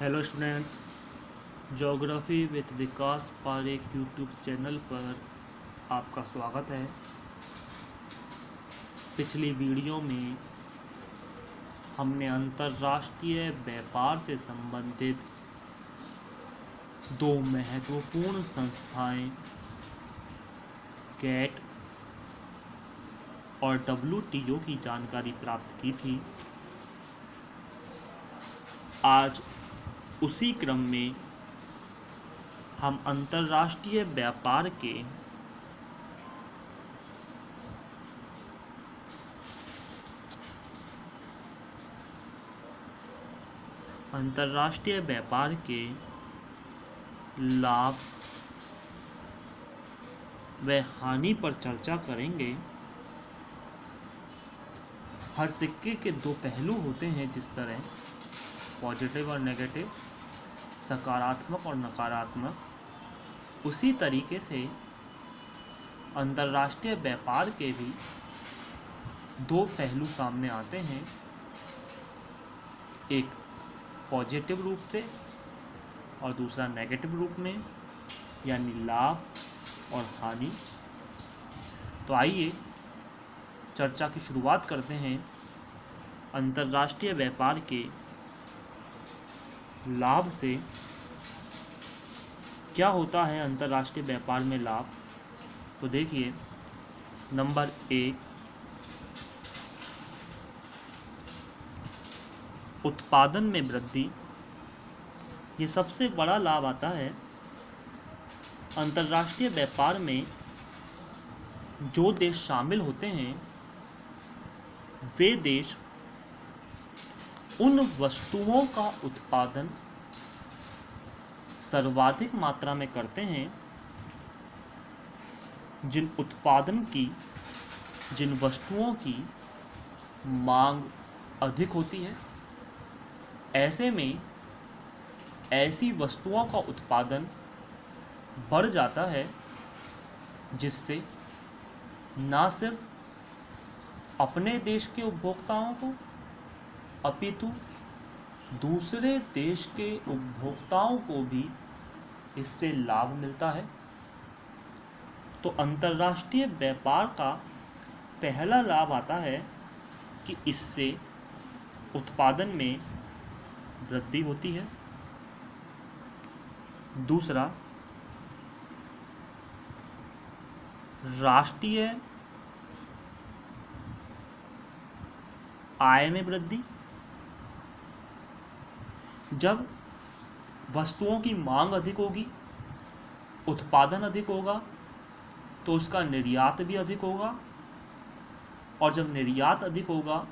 Hello students, geography with Vikas Parekh YouTube channel पर आपका स्वागत है। पिछली वीडियो में हमने अंतर्राष्ट्रीय व्यापार से संबंधित दो महत्वपूर्ण संस्थाएं गैट और डब्ल्यूटीओ की जानकारी प्राप्त की थी। आज उसी क्रम में हम अंतर्राष्ट्रीय व्यापार के लाभ व हानि पर चर्चा करेंगे। हर सिक्के के दो पहलू होते हैं, जिस तरह पॉजिटिव और नेगेटिव, सकारात्मक और नकारात्मक। उसी तरीके से अंतर्राष्ट्रीय व्यापार के भी दो पहलू सामने आते हैं, एक पॉजिटिव रूप से और दूसरा नेगेटिव रूप में, यानी लाभ और हानि। तो आइए चर्चा की शुरुआत करते हैं। अंतर्राष्ट्रीय व्यापार के लाभ से क्या होता है। अंतर्राष्ट्रीय व्यापार में लाभ, तो देखिए, नंबर 1, उत्पादन में वृद्धि। ये सबसे बड़ा लाभ आता है। अंतर्राष्ट्रीय व्यापार में जो देश शामिल होते हैं वे देश उन वस्तुओं का उत्पादन सर्वाधिक मात्रा में करते हैं जिन वस्तुओं की मांग अधिक होती है। ऐसे में ऐसी वस्तुओं का उत्पादन बढ़ जाता है, जिससे न सिर्फ अपने देश के उपभोक्ताओं को अपितु दूसरे देश के उपभोक्ताओं को भी इससे लाभ मिलता है। तो अंतर्राष्ट्रीय व्यापार का पहला लाभ आता है कि इससे उत्पादन में वृद्धि होती है। दूसरा, राष्ट्रीय आय में वृद्धि। जब वस्तुओं की मांग अधिक होगी, उत्पादन अधिक होगा, तो उसका निर्यात भी अधिक होगा, और जब निर्यात अधिक होगा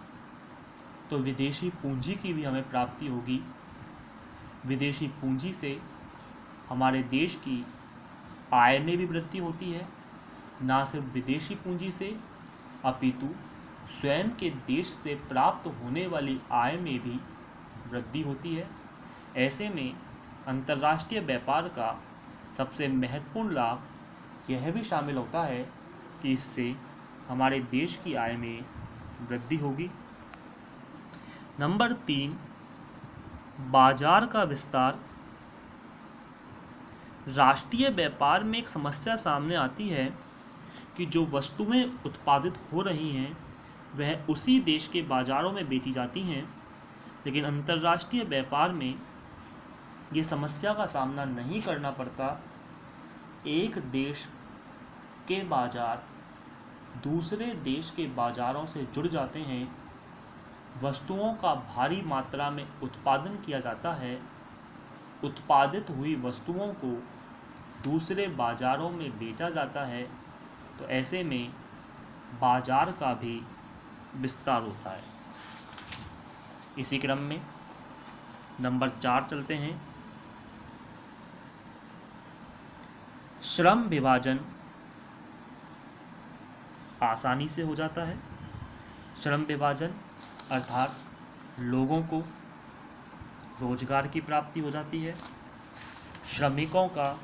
तो विदेशी पूंजी की भी हमें प्राप्ति होगी। विदेशी पूंजी से हमारे देश की आय में भी वृद्धि होती है। ना सिर्फ विदेशी पूंजी से अपितु स्वयं के देश से प्राप्त होने वाली आय में भी वृद्धि होती है। ऐसे में अंतर्राष्ट्रीय व्यापार का सबसे महत्वपूर्ण लाभ यह भी शामिल होता है कि इससे हमारे देश की आय में वृद्धि होगी। नंबर 3, बाजार का विस्तार। राष्ट्रीय व्यापार में एक समस्या सामने आती है कि जो वस्तुएं उत्पादित हो रही हैं वह उसी देश के बाज़ारों में बेची जाती हैं, लेकिन अंतर्राष्ट्रीय व्यापार में ये समस्या का सामना नहीं करना पड़ता। एक देश के बाज़ार दूसरे देश के बाज़ारों से जुड़ जाते हैं। वस्तुओं का भारी मात्रा में उत्पादन किया जाता है। उत्पादित हुई वस्तुओं को दूसरे बाज़ारों में बेचा जाता है। तो ऐसे में बाजार का भी विस्तार होता है। इसी क्रम में नंबर 4 चलते हैं। श्रम विभाजन आसानी से हो जाता है। श्रम विभाजन अर्थात लोगों को रोजगार की प्राप्ति हो जाती है। श्रमिकों का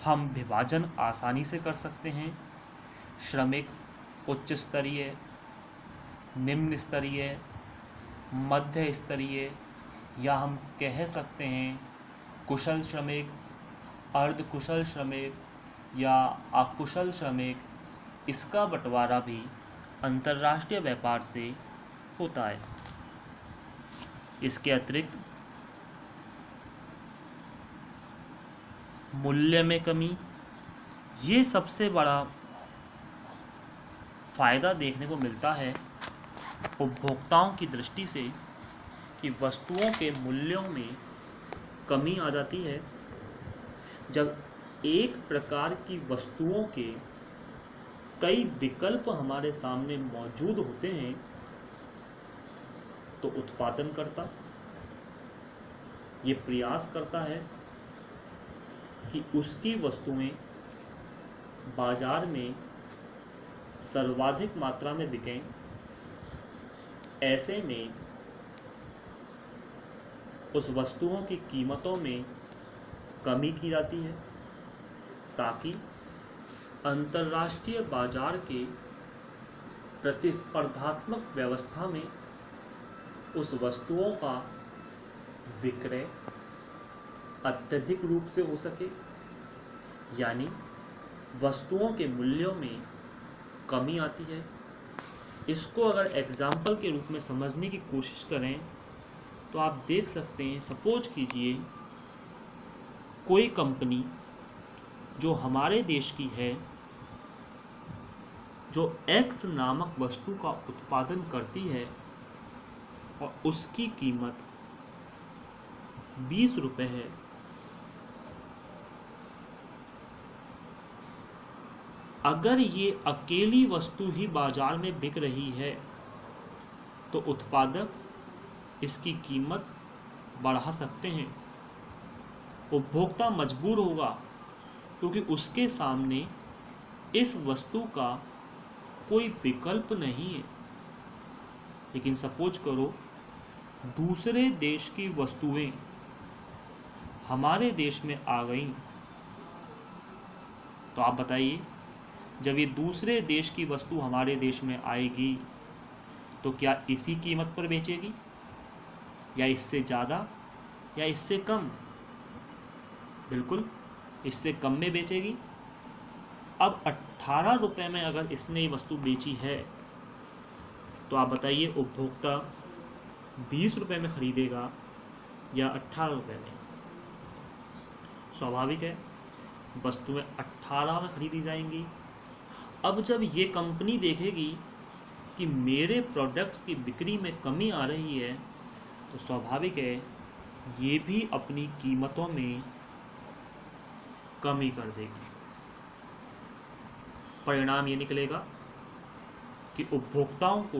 हम विभाजन आसानी से कर सकते हैं। श्रमिक उच्च स्तरीय, निम्न स्तरीय, मध्य स्तरीय या हम कह सकते हैं कुशल श्रमिक, अर्धकुशल श्रमिक या अकुशल श्रमिक, इसका बंटवारा भी अंतर्राष्ट्रीय व्यापार से होता है। इसके अतिरिक्त मूल्य में कमी, ये सबसे बड़ा फायदा देखने को मिलता है उपभोक्ताओं की दृष्टि से कि वस्तुओं के मूल्यों में कमी आ जाती है। जब एक प्रकार की वस्तुओं के कई विकल्प हमारे सामने मौजूद होते हैं तो उत्पादनकर्ता ये प्रयास करता है कि उसकी वस्तुएं बाजार में सर्वाधिक मात्रा में बिकें। ऐसे में उस वस्तुओं की कीमतों में कमी की जाती है ताकि अंतर्राष्ट्रीय बाजार के प्रतिस्पर्धात्मक व्यवस्था में उस वस्तुओं का विक्रय अत्यधिक रूप से हो सके, यानी वस्तुओं के मूल्यों में कमी आती है। इसको अगर एग्जाम्पल के रूप में समझने की कोशिश करें तो आप देख सकते हैं, सपोज कीजिए कोई कंपनी जो हमारे देश की है, जो X नामक वस्तु का उत्पादन करती है और उसकी कीमत 20 रुपये है। अगर ये अकेली वस्तु ही बाजार में बिक रही है तो उत्पादक इसकी कीमत बढ़ा सकते हैं। उपभोक्ता मजबूर होगा क्योंकि उसके सामने इस वस्तु का कोई विकल्प नहीं है। लेकिन सपोज करो दूसरे देश की वस्तुएं हमारे देश में आ गईं, तो आप बताइए, जब ये दूसरे देश की वस्तु हमारे देश में आएगी तो क्या इसी कीमत पर बेचेगी या इससे ज़्यादा या इससे कम? बिल्कुल इससे कम में बेचेगी। अब 18 रुपये में अगर इसने ये वस्तु बेची है तो आप बताइए उपभोक्ता 20 रुपये में ख़रीदेगा या 18 रुपये में? स्वाभाविक है वस्तुएं 18 में ख़रीदी जाएंगी। अब जब ये कंपनी देखेगी कि मेरे प्रोडक्ट्स की बिक्री में कमी आ रही है तो स्वाभाविक है ये भी अपनी कीमतों में कमी कर देगी। परिणाम ये निकलेगा कि उपभोक्ताओं को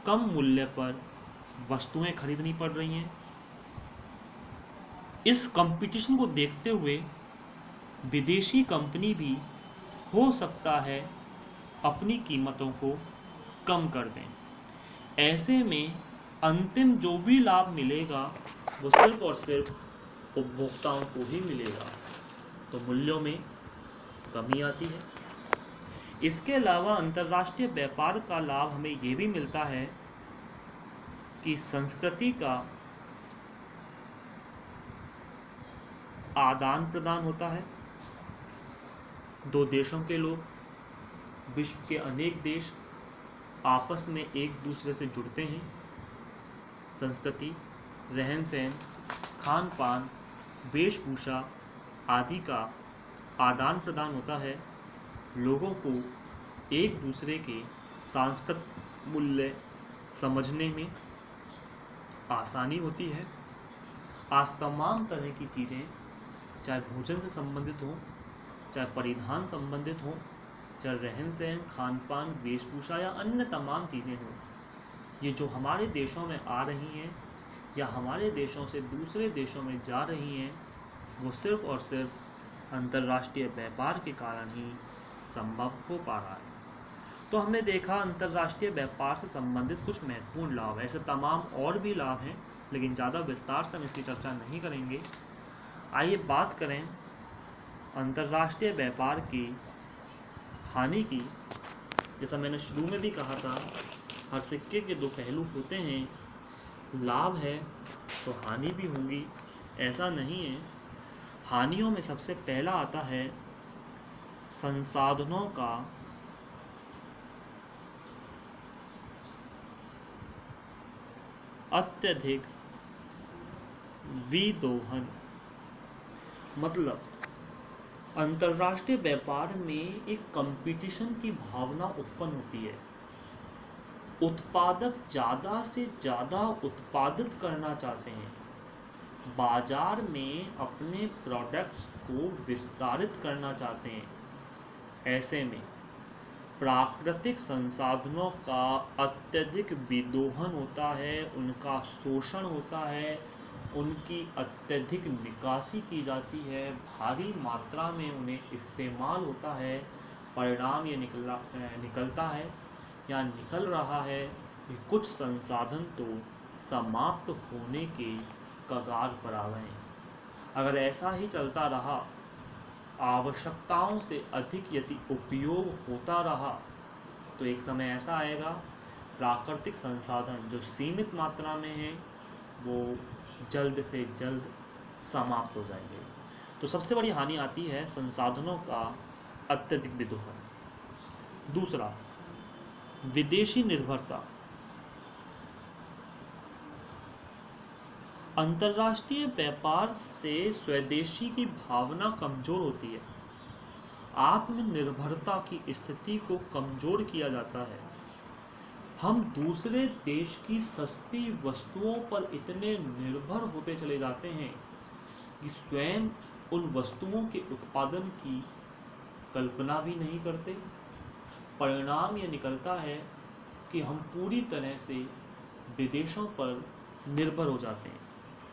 कम मूल्य पर वस्तुएं खरीदनी पड़ रही हैं। इस कंपटीशन को देखते हुए विदेशी कंपनी भी हो सकता है अपनी कीमतों को कम कर दें। ऐसे में अंतिम जो भी लाभ मिलेगा वो सिर्फ और सिर्फ उपभोक्ताओं को ही मिलेगा। तो मूल्यों में कमी आती है। इसके अलावा अंतर्राष्ट्रीय व्यापार का लाभ हमें ये भी मिलता है कि संस्कृति का आदान प्रदान होता है। दो देशों के लोग, विश्व के अनेक देश आपस में एक दूसरे से जुड़ते हैं। संस्कृति, रहन सहन, खान पान, वेशभूषा आदि का आदान प्रदान होता है। लोगों को एक दूसरे के सांस्कृतिक मूल्य समझने में आसानी होती है। आज तमाम तरह की चीज़ें, चाहे भोजन से संबंधित हो, चाहे परिधान संबंधित हो, चाहे रहन सहन, खान पान, वेशभूषा या अन्य तमाम चीज़ें हों, ये जो हमारे देशों में आ रही हैं या हमारे देशों से दूसरे देशों में जा रही हैं, वो सिर्फ और सिर्फ अंतर्राष्ट्रीय व्यापार के कारण ही संभव हो पा रहा है। तो हमने देखा अंतर्राष्ट्रीय व्यापार से संबंधित कुछ महत्वपूर्ण लाभ। ऐसे तमाम और भी लाभ हैं, लेकिन ज़्यादा विस्तार से हम इसकी चर्चा नहीं करेंगे। आइए बात करें अंतर्राष्ट्रीय व्यापार की हानि की। जैसा मैंने शुरू में भी कहा था, हर सिक्के के दो पहलू होते हैं। लाभ है तो हानि भी होंगी, ऐसा नहीं है। हानियों में सबसे पहला आता है संसाधनों का अत्यधिक विदोहन। मतलब अंतर्राष्ट्रीय व्यापार में एक कंपटीशन की भावना उत्पन्न होती है। उत्पादक ज़्यादा से ज़्यादा उत्पादित करना चाहते हैं, बाजार में अपने प्रोडक्ट्स को विस्तारित करना चाहते हैं। ऐसे में प्राकृतिक संसाधनों का अत्यधिक विदोहन होता है, उनका शोषण होता है, उनकी अत्यधिक निकासी की जाती है, भारी मात्रा में उन्हें इस्तेमाल होता है। परिणाम ये निकलता है या निकल रहा है कि कुछ संसाधन तो समाप्त होने के कगार पर आ गए हैं। अगर ऐसा ही चलता रहा, आवश्यकताओं से अधिक यदि उपयोग होता रहा, तो एक समय ऐसा आएगा प्राकृतिक संसाधन जो सीमित मात्रा में हैं वो जल्द से जल्द समाप्त हो जाएंगे। तो सबसे बड़ी हानि आती है संसाधनों का अत्यधिक विदोहन। दूसरा, विदेशी निर्भरता। अंतर्राष्ट्रीय व्यापार से स्वदेशी की भावना कमजोर होती है, आत्मनिर्भरता की स्थिति को कमजोर किया जाता है। हम दूसरे देश की सस्ती वस्तुओं पर इतने निर्भर होते चले जाते हैं कि स्वयं उन वस्तुओं के उत्पादन की कल्पना भी नहीं करते। परिणाम यह निकलता है कि हम पूरी तरह से विदेशों पर निर्भर हो जाते हैं।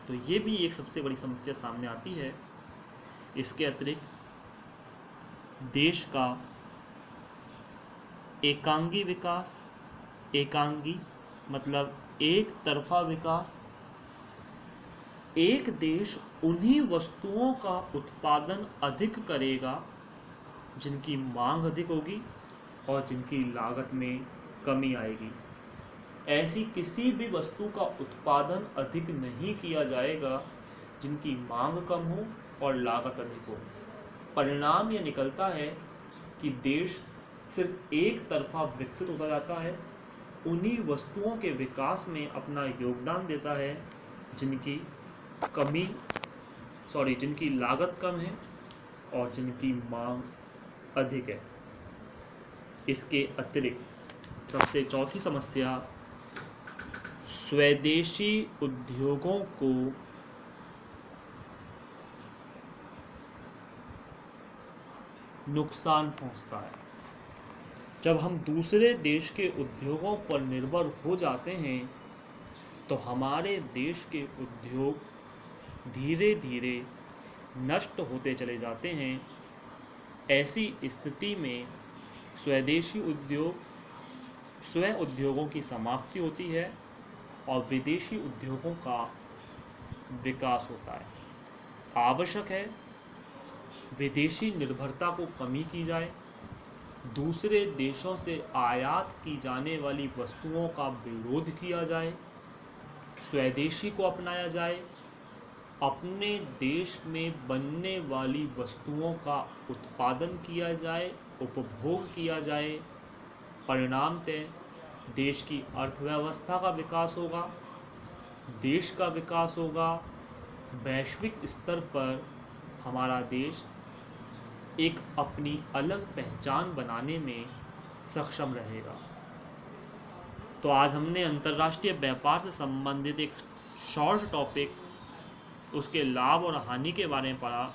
तो ये भी एक सबसे बड़ी समस्या सामने आती है। इसके अतिरिक्त देश का एकांगी विकास, एकांगी मतलब एक तरफा विकास। एक देश उन्हीं वस्तुओं का उत्पादन अधिक करेगा जिनकी मांग अधिक होगी और जिनकी लागत में कमी आएगी। ऐसी किसी भी वस्तु का उत्पादन अधिक नहीं किया जाएगा जिनकी मांग कम हो और लागत अधिक हो। परिणाम यह निकलता है कि देश सिर्फ एक तरफा विकसित होता जाता है, उन्हीं वस्तुओं के विकास में अपना योगदान देता है जिनकी जिनकी लागत कम है और जिनकी मांग अधिक है। इसके अतिरिक्त सबसे चौथी समस्या, स्वदेशी उद्योगों को नुकसान पहुंचता है। जब हम दूसरे देश के उद्योगों पर निर्भर हो जाते हैं तो हमारे देश के उद्योग धीरे धीरे नष्ट होते चले जाते हैं। ऐसी स्थिति में स्वदेशी उद्योगों की समाप्ति होती है और विदेशी उद्योगों का विकास होता है। आवश्यक है विदेशी निर्भरता को कमी की जाए, दूसरे देशों से आयात की जाने वाली वस्तुओं का विरोध किया जाए, स्वदेशी को अपनाया जाए, अपने देश में बनने वाली वस्तुओं का उत्पादन किया जाए, उपभोग किया जाए। परिणामतः देश की अर्थव्यवस्था का विकास होगा, देश का विकास होगा, वैश्विक स्तर पर हमारा देश एक अपनी अलग पहचान बनाने में सक्षम रहेगा। तो आज हमने अंतर्राष्ट्रीय व्यापार से संबंधित एक शॉर्ट टॉपिक, उसके लाभ और हानि के बारे में पढ़ा।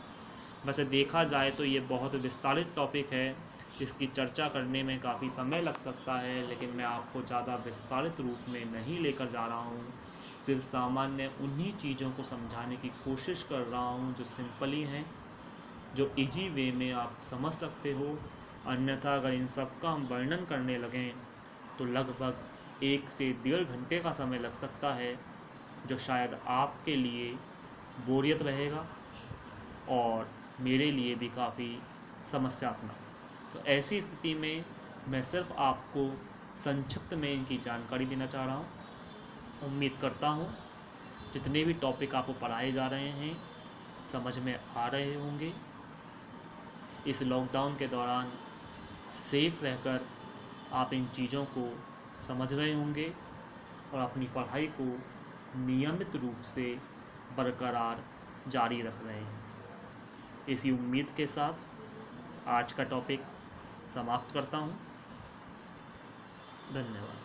वैसे देखा जाए तो ये बहुत विस्तारित टॉपिक है, इसकी चर्चा करने में काफ़ी समय लग सकता है, लेकिन मैं आपको ज़्यादा विस्तारित रूप में नहीं लेकर जा रहा हूँ। सिर्फ सामान्य उन्हीं चीज़ों को समझाने की कोशिश कर रहा हूँ जो सिंपली हैं, जो इजी वे में आप समझ सकते हो। अन्यथा अगर इन सब का हम वर्णन करने लगें तो लगभग 1 से 1.5 घंटे का समय लग सकता है, जो शायद आपके लिए बोरियत रहेगा और मेरे लिए भी काफ़ी समस्यात्मक। तो ऐसी स्थिति में मैं सिर्फ आपको संक्षिप्त में इनकी जानकारी देना चाह रहा हूँ। उम्मीद करता हूँ जितने भी टॉपिक आपको पढ़ाए जा रहे हैं समझ में आ रहे होंगे। इस लॉकडाउन के दौरान सेफ रहकर आप इन चीज़ों को समझ रहे होंगे और अपनी पढ़ाई को नियमित रूप से बरकरार जारी रख रहे हैं। इसी उम्मीद के साथ आज का टॉपिक समाप्त करता हूँ। धन्यवाद।